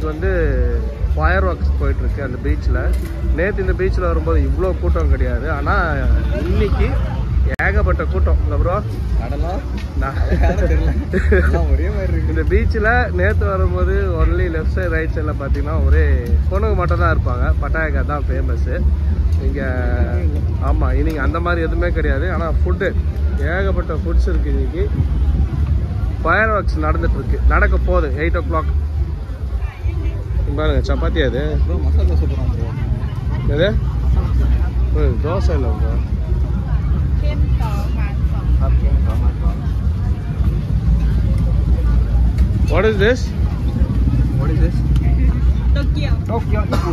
இன்னைக்கு வந்து fire works போயிட்டுருக்கு அந்த பீச்சில். நேற்று இந்த பீச்சில் வரும்போது இவ்வளோ கூட்டம் கிடையாது. ஆனால் இன்னைக்கு ஏகப்பட்ட கூட்டம் இல்லை ப்ரோ. ஒரே மாதிரி இருக்கு இந்த பீச்சில். நேற்று வரும்போது ஒன்லி லெஃப்ட் சைட் ரைட் சைடில் பார்த்தீங்கன்னா ஒரே பொண்ணுங்க மட்டும் தான் இருப்பாங்க. பட்டாயக்கா தான் ஃபேமஸ்ஸு இங்கே. ஆமாம், இன்னைக்கு அந்த மாதிரி எதுவுமே கிடையாது. ஆனால் ஃபுட்டு ஏகப்பட்ட ஃபுட்ஸ் இருக்குது இன்னைக்கு. ஃபயர் ஒர்க்ஸ் நடந்துட்டுருக்கு, நடக்க போகுது 8 o'clock. பாருங்க சப்பாத்தி அது மசாலா தோசை போகிறோம் ப்ரோ. எது தோசை இல்லை bro. What is this? What is this?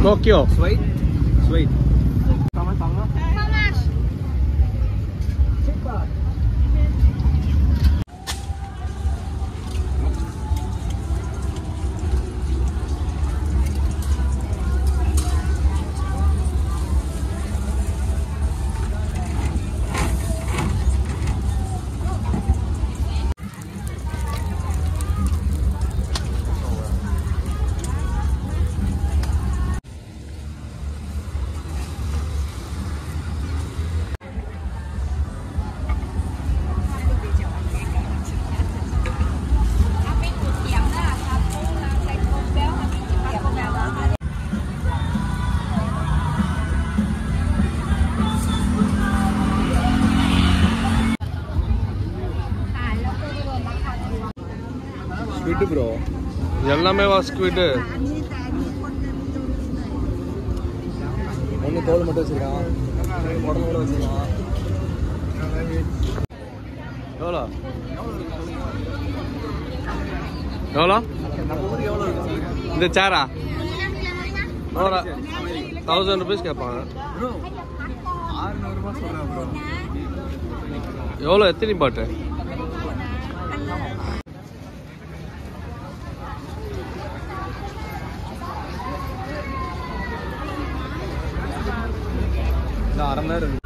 Tokyo. Sweet. Squid bro. எல்லாமே வா ஸ்குவிட். ஒன்று தோல் மட்டும் வச்சுருக்கான், உடம்பு கூட வச்சுருக்கான். எவ்வளோ எவ்வளோ நம்ம ஊருக்கு எவ்வளோ இருக்கு? இந்த சேரா 1000 rupees கேட்பாங்க ப்ரோ. 600 ரூபா சொல்கிறேன் ப்ரோ. எவ்வளோ எத்தனை பாட்டு? அரை மணி நேரம்